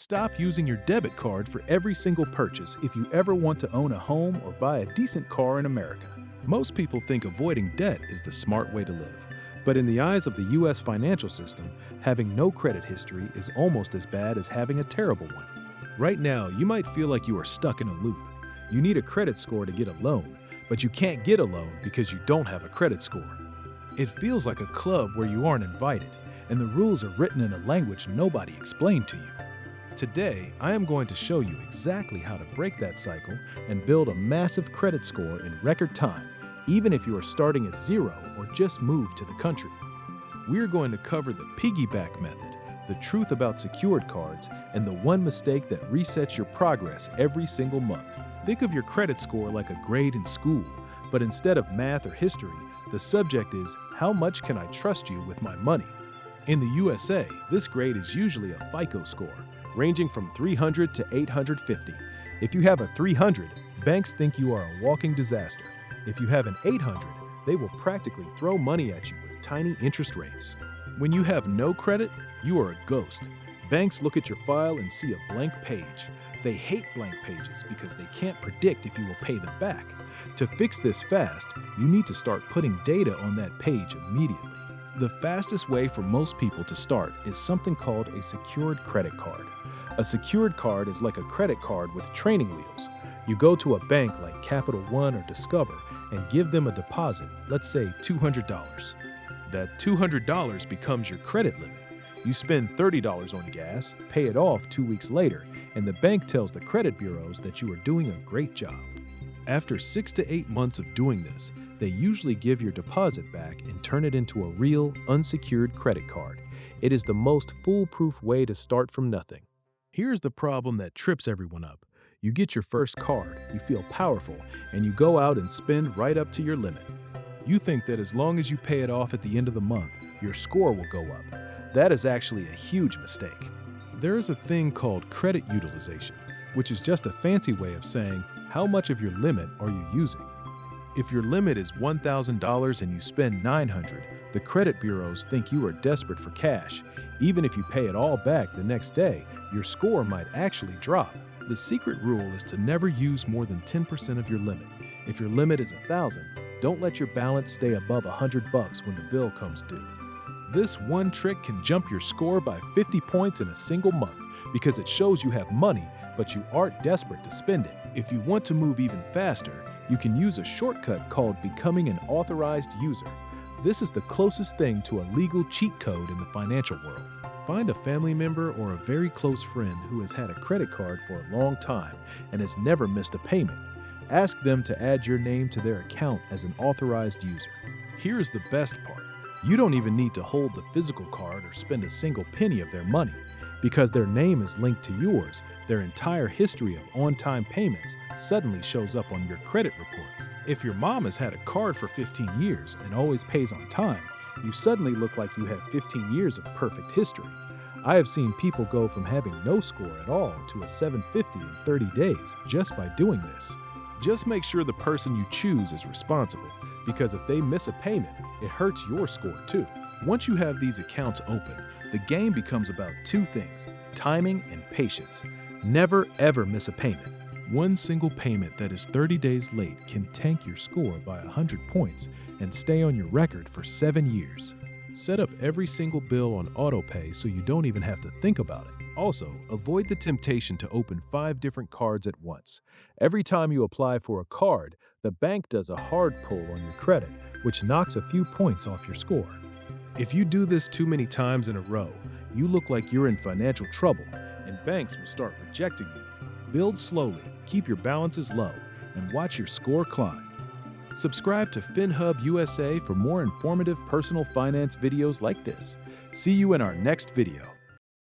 Stop using your debit card for every single purchase if you ever want to own a home or buy a decent car in America. Most people think avoiding debt is the smart way to live. But in the eyes of the US financial system, having no credit history is almost as bad as having a terrible one. Right now, you might feel like you are stuck in a loop. You need a credit score to get a loan, but you can't get a loan because you don't have a credit score. It feels like a club where you aren't invited, and the rules are written in a language nobody explained to you. Today, I am going to show you exactly how to break that cycle and build a massive credit score in record time, even if you are starting at zero or just moved to the country. We are going to cover the piggyback method, the truth about secured cards, and the one mistake that resets your progress every single month. Think of your credit score like a grade in school, but instead of math or history, the subject is, how much can I trust you with my money? In the USA, this grade is usually a FICO score, ranging from 300 to 850. If you have a 300, banks think you are a walking disaster. If you have an 800, they will practically throw money at you with tiny interest rates. When you have no credit, you are a ghost. Banks look at your file and see a blank page. They hate blank pages because they can't predict if you will pay them back. To fix this fast, you need to start putting data on that page immediately. The fastest way for most people to start is something called a secured credit card. A secured card is like a credit card with training wheels. You go to a bank like Capital One or Discover and give them a deposit, let's say $200. That $200 becomes your credit limit. You spend $30 on gas, pay it off 2 weeks later, and the bank tells the credit bureaus that you are doing a great job. After 6 to 8 months of doing this, they usually give your deposit back and turn it into a real, unsecured credit card. It is the most foolproof way to start from nothing. Here's the problem that trips everyone up. You get your first card, you feel powerful, and you go out and spend right up to your limit. You think that as long as you pay it off at the end of the month, your score will go up. That is actually a huge mistake. There is a thing called credit utilization, which is just a fancy way of saying how much of your limit are you using. If your limit is $1,000 and you spend $900, the credit bureaus think you are desperate for cash. Even if you pay it all back the next day, your score might actually drop. The secret rule is to never use more than 10% of your limit. If your limit is $1,000, don't let your balance stay above $100 when the bill comes due. This one trick can jump your score by 50 points in a single month because it shows you have money, but you aren't desperate to spend it. If you want to move even faster, you can use a shortcut called becoming an authorized user. This is the closest thing to a legal cheat code in the financial world. Find a family member or a very close friend who has had a credit card for a long time and has never missed a payment. Ask them to add your name to their account as an authorized user. Here's the best part. You don't even need to hold the physical card or spend a single penny of their money. Because their name is linked to yours, their entire history of on-time payments suddenly shows up on your credit report. If your mom has had a card for 15 years and always pays on time, you suddenly look like you have 15 years of perfect history. I have seen people go from having no score at all to a 750 in 30 days just by doing this. Just make sure the person you choose is responsible, because if they miss a payment, it hurts your score too. Once you have these accounts open, the game becomes about two things: timing and patience. Never ever miss a payment. One single payment that is 30 days late can tank your score by 100 points and stay on your record for 7 years. Set up every single bill on autopay so you don't even have to think about it. Also, avoid the temptation to open 5 different cards at once. Every time you apply for a card, the bank does a hard pull on your credit, which knocks a few points off your score. If you do this too many times in a row, you look like you're in financial trouble, and banks will start rejecting you. Build slowly, keep your balances low, and watch your score climb. Subscribe to FinHub USA for more informative personal finance videos like this. See you in our next video.